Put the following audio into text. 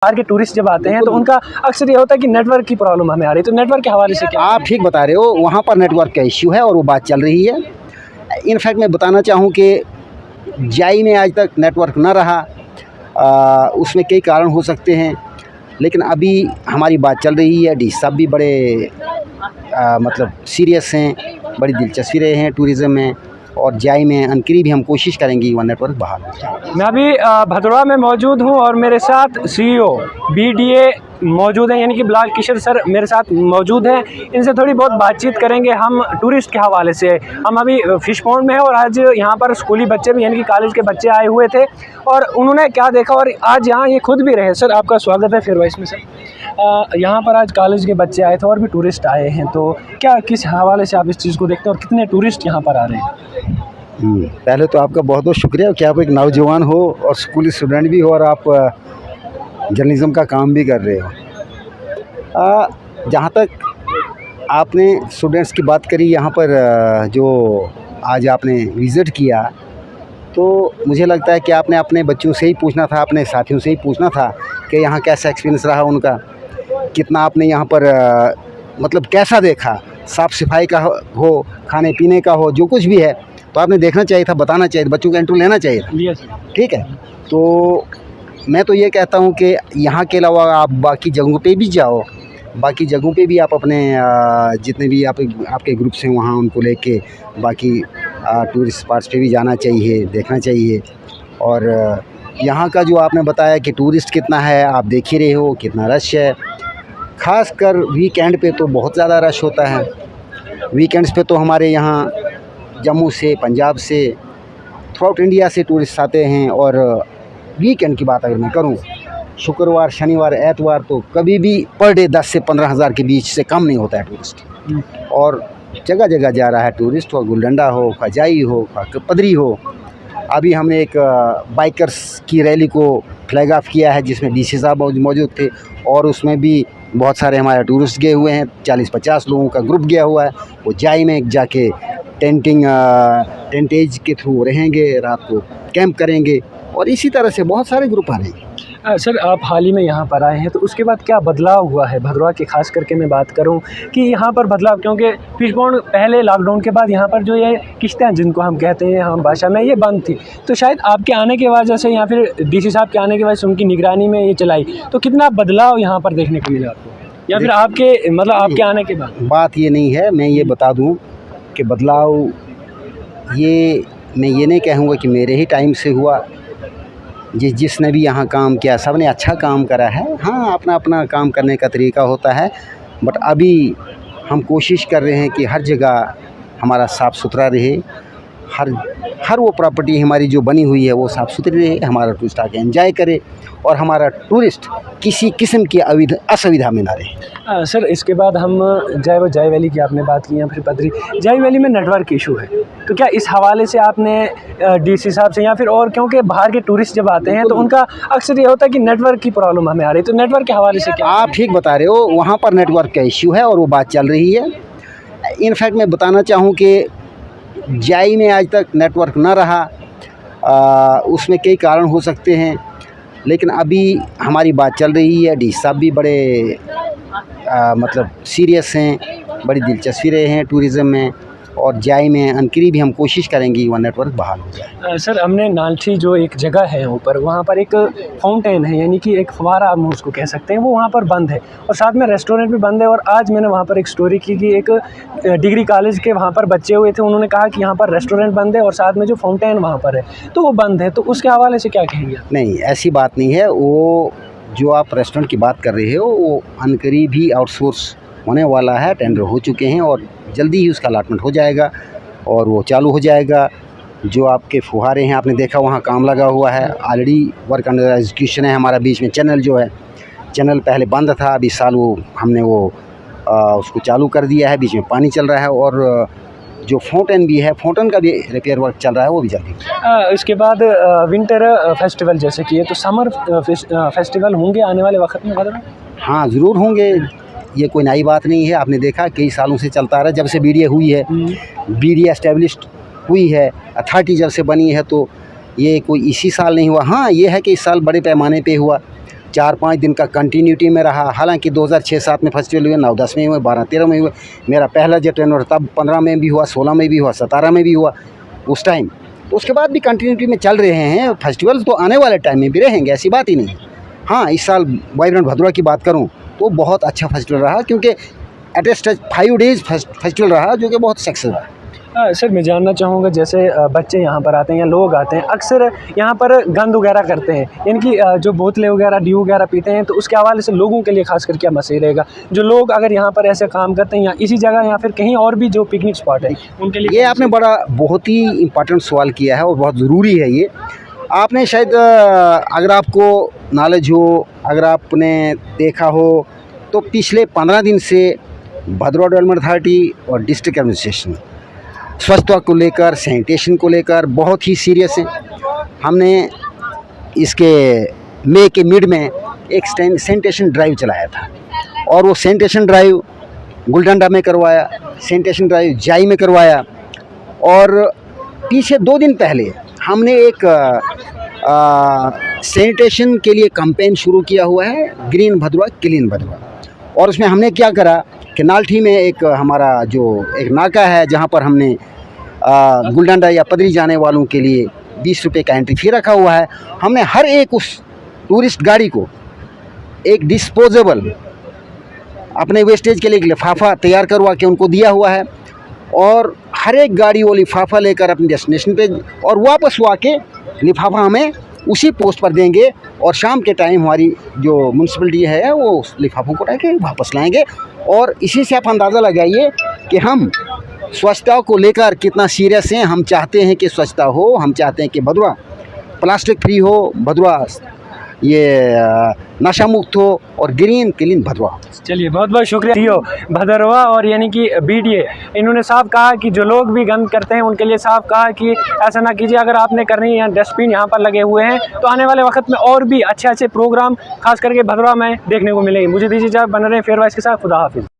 बाहर के टूरिस्ट जब आते हैं तो उनका अक्सर ये होता है कि नेटवर्क की प्रॉब्लम हमें आ रही है, तो नेटवर्क के हवाले से क्या? आप ठीक बता रहे हो, वहाँ पर नेटवर्क का इश्यू है और वो बात चल रही है। इनफैक्ट मैं बताना चाहूँ कि जाई में आज तक नेटवर्क न रहा, उसमें कई कारण हो सकते हैं, लेकिन अभी हमारी बात चल रही है। डी साहब भी बड़े मतलब सीरियस हैं, बड़ी दिलचस्पी रहे हैं टूरिज़्म में, और जाई में अनकरीब भी हम कोशिश करेंगे वह नेटवर्क बहाल हो जाए। मैं अभी भदोड़ा में मौजूद हूँ और मेरे साथ सीईओ बीडीए मौजूद हैं, यानी कि बिलाल किशोर सर मेरे साथ मौजूद हैं। इनसे थोड़ी बहुत बातचीत करेंगे हम टूरिस्ट के हवाले से। हम अभी फिश पॉन्ड में हैं और आज यहाँ पर स्कूली बच्चे भी यानी कि कॉलेज के बच्चे आए हुए थे और उन्होंने क्या देखा और आज यहाँ ये खुद भी रहे। सर आपका स्वागत है फेयरवाइस में। सर यहाँ पर आज कॉलेज के बच्चे आए थे और भी टूरिस्ट आए हैं, तो क्या किस हवाले से आप इस चीज़ को देखते हैं और कितने टूरिस्ट यहाँ पर आ रहे हैं? पहले तो आपका बहुत बहुत शुक्रिया कि आप एक नौजवान हो और स्कूली स्टूडेंट भी हो और आप जर्नलिज़्म का काम भी कर रहे हो। जहाँ तक आपने स्टूडेंट्स की बात करी यहाँ पर जो आज आपने विज़िट किया, तो मुझे लगता है कि आपने अपने बच्चों से ही पूछना था, अपने साथियों से ही पूछना था कि यहाँ कैसा एक्सपीरियंस रहा उनका, कितना आपने यहाँ पर मतलब कैसा देखा, साफ़ सफाई का हो, खाने पीने का हो, जो कुछ भी है तो आपने देखना चाहिए था, बताना चाहिए, बच्चों का इंटरव्यू लेना चाहिए था। ठीक है, तो मैं तो ये कहता हूँ कि यहाँ के अलावा आप बाकी जगहों पे भी जाओ, बाकी जगहों पे भी आप अपने जितने भी आपके ग्रुप्स हैं वहाँ उनको लेके बाकी टूरिस्ट स्पॉट्स पे भी जाना चाहिए, देखना चाहिए। और यहाँ का जो आपने बताया कि टूरिस्ट कितना है, आप देख ही रहे हो कितना रश है। ख़ास कर वीकेंड पे तो बहुत ज़्यादा रश होता है। वीकेंड्स पे तो हमारे यहाँ जम्मू से, पंजाब से, थ्रू आउट इंडिया से टूरिस्ट आते हैं। और वीकेंड की बात अगर मैं करूं, शुक्रवार, शनिवार, एतवार तो कभी भी पर डे 10 से 15 हज़ार के बीच से कम नहीं होता है टूरिस्ट। और जगह जगह जा रहा है टूरिस्ट, और गुलडंडा हो, खजाई हो, पदरी हो। अभी हमने एक बाइकर्स की रैली को फ्लैग ऑफ किया है जिसमें डीसी साहब मौजूद थे, और उसमें भी बहुत सारे हमारे टूरिस्ट गए हुए हैं। 40-50 लोगों का ग्रुप गया हुआ है। वो जाई में जाके टेंटेज के थ्रू रहेंगे, रात को कैंप करेंगे, और इसी तरह से बहुत सारे ग्रुप आ रहे हैं। सर आप हाल ही में यहाँ पर आए हैं, तो उसके बाद क्या बदलाव हुआ है भदोड़ा के? खास करके मैं बात करूँ कि यहाँ पर बदलाव, क्योंकि फिश पॉन्ड पहले लॉकडाउन के बाद यहाँ पर जो ये किश्तें जिनको हम कहते हैं हम भाषा में, ये बंद थी, तो शायद आपके आने की वजह से या फिर डीसी साहब के आने की वजह से उनकी निगरानी में ये चलाई, तो कितना बदलाव यहाँ पर देखने को मिला आपको, या फिर आपके मतलब आपके आने के बाद? बात ये नहीं है, मैं ये बता दूँ कि बदलाव ये मैं ये नहीं कहूँगा कि मेरे ही टाइम से हुआ। जिसने भी यहाँ काम किया सब ने अच्छा काम करा है। हाँ, अपना अपना काम करने का तरीका होता है, बट अभी हम कोशिश कर रहे हैं कि हर जगह हमारा साफ़ सुथरा रहे। हर वो प्रॉपर्टी हमारी जो बनी हुई है वो साफ़ सुथरी रहे, हमारा टूरिस्ट आके एंजॉय करे और हमारा टूरिस्ट किसी किस्म की असुविधा में ना रहे। सर इसके बाद हम जाई वैली की आपने बात की, या फिर पदरी जाई वैली में नेटवर्क इशू है, तो क्या इस हवाले से आपने डीसी साहब से या फिर और, क्योंकि बाहर के टूरिस्ट जब आते हैं तो उनका अक्सर ये होता है कि नेटवर्क की प्रॉब्लम हमें आ रही है, तो नेटवर्क के हवाले से क्या? आप ठीक बता रहे हो, वहाँ पर नेटवर्क का इश्यू है और वो बात चल रही है। इनफैक्ट मैं बताना चाहूँ कि जाई में आज तक नेटवर्क न रहा, उसमें कई कारण हो सकते हैं, लेकिन अभी हमारी बात चल रही है। डी साहब भी बड़े मतलब सीरियस हैं, बड़ी दिलचस्पी रहे हैं टूरिज़्म में, और जाई में अनकरीब भी हम कोशिश करेंगे वह नेटवर्क बहाल हो जाए। सर हमने नालठी जो एक जगह है ऊपर, वहाँ पर एक फाउंटेन है, यानी कि एक फव्वारा हम उसको कह सकते हैं, वो वहाँ पर बंद है और साथ में रेस्टोरेंट भी बंद है। और आज मैंने वहाँ पर एक स्टोरी की कि एक डिग्री कॉलेज के वहाँ पर बच्चे हुए थे, उन्होंने कहा कि यहाँ पर रेस्टोरेंट बंद है और साथ में जो फाउंटेन वहाँ पर है तो वो बंद है, तो उसके हवाले से क्या कहेंगे? नहीं, ऐसी बात नहीं है। वो जो आप रेस्टोरेंट की बात कर रहे हो वो अनकरीब ही आउटसोर्स होने वाला है, टेंडर हो चुके हैं और जल्दी ही उसका अलॉटमेंट हो जाएगा और वो चालू हो जाएगा। जो आपके फुहारे हैं आपने देखा वहाँ काम लगा हुआ है, ऑलरेडी वर्क अंडर एग्जीक्यूशन है। हमारा बीच में चैनल जो है, चैनल पहले बंद था, अभी साल वो हमने वो उसको चालू कर दिया है, बीच में पानी चल रहा है। और जो फाउंटेन भी है, फाउंटेन का भी रिपेयर वर्क चल रहा है, वो भी जल्दी। इसके बाद विंटर फेस्टिवल जैसे कि है, तो समर फेस्टिवल होंगे आने वाले वक्त में? हाँ, ज़रूर होंगे, ये कोई नई बात नहीं है। आपने देखा कई सालों से चलता आ रहा है, जब से बीडीए हुई है, बीडीए एस्टेब्लिश्ड हुई है, अथॉरिटी जब से बनी है, तो ये कोई इसी साल नहीं हुआ। हाँ, ये है कि इस साल बड़े पैमाने पे हुआ, 4-5 दिन का कंटिन्यूटी में रहा। हालांकि 2006-07 में फेस्टिवल हुए, 9-10 में हुए, 12-13 में हुए। मेरा पहला जो टेन्योर तब 15 में भी हुआ, 16 में भी हुआ, 17 में भी हुआ उस टाइम। तो उसके बाद भी कंटिन्यूटी में चल रहे हैं फेस्टिवल, तो आने वाले टाइम में भी रहेंगे, ऐसी बात ही नहीं। हाँ, इस साल वाइब्रेंट भदोरा की बात करूँ तो बहुत अच्छा फेस्टिवल रहा, क्योंकि at a stage 5 days festival रहा, जो कि बहुत सक्सेस रहा। सर मैं जानना चाहूँगा, जैसे बच्चे यहाँ पर आते हैं या लोग आते हैं, अक्सर यहाँ पर गंद वगैरह करते हैं, इनकी जो बोतलें वगैरह ड्यू वगैरह पीते हैं, तो उसके हवाले से लोगों के लिए खासकर क्या मैसेज रहेगा? जो लोग अगर यहाँ पर ऐसे काम करते हैं या इसी जगह या फिर कहीं और भी जो पिकनिक स्पॉट है उनके लिए, ये आपने बहुत ही इम्पोर्टेंट सवाल किया है और बहुत ज़रूरी है ये। आपने शायद अगर आपको नॉलेज हो, अगर आपने देखा हो, तो पिछले 15 दिन से भदोरा डेवलपमेंट अथॉरिटी और डिस्ट्रिक्ट एडमिनिस्ट्रेशन स्वच्छता को लेकर, सैनिटेशन को लेकर बहुत ही सीरियस है। हमने इसके मई के मिड में एक सैनिटेशन ड्राइव चलाया था, और वो सैनिटेशन ड्राइव गुलडंडा में करवाया, सैनिटेशन ड्राइव जाई में करवाया, और पीछे 2 दिन पहले हमने एक सैनिटेशन के लिए कैंपेन शुरू किया हुआ है, ग्रीन भदोरा क्लीन भदोरा। और उसमें हमने क्या करा कि नाल्ठी में एक हमारा जो एक नाका है, जहाँ पर हमने गुलडंडा या पदरी जाने वालों के लिए 20 रुपये का एंट्री फी रखा हुआ है। हमने हर एक उस टूरिस्ट गाड़ी को एक डिस्पोजेबल अपने वेस्टेज के लिए लिफाफा तैयार करवा के उनको दिया हुआ है, और हर एक गाड़ी वो लिफाफा लेकर अपने डेस्टिनेशन पे और वापस वो आके लिफाफा हमें उसी पोस्ट पर देंगे, और शाम के टाइम हमारी जो म्यूनसिपलिटी है वो उस लिफाफों को लेके वापस लाएंगे। और इसी से आप अंदाज़ा लगाइए कि हम स्वच्छता को लेकर कितना सीरियस हैं। हम चाहते हैं कि स्वच्छता हो, हम चाहते हैं कि भदोरा प्लास्टिक फ्री हो, भदोरा ये नशा मुक्त हो, और ग्रीन क्लीन भदोरा। चलिए बहुत बहुत शुक्रिया सीओ भदरवा और यानी कि बीडीए, इन्होंने साफ कहा कि जो लोग भी गंद करते हैं उनके लिए साफ कहा कि ऐसा ना कीजिए। अगर आपने करनी है, डस्टबिन यहाँ पर लगे हुए हैं, तो आने वाले वक्त में और भी अच्छे अच्छे प्रोग्राम खास करके भदोरा में देखने को मिलेंगे। मुझे दीजिए इजाज़त, बने रहें फेयर वाइस के साथ। खुदा हाफिज़।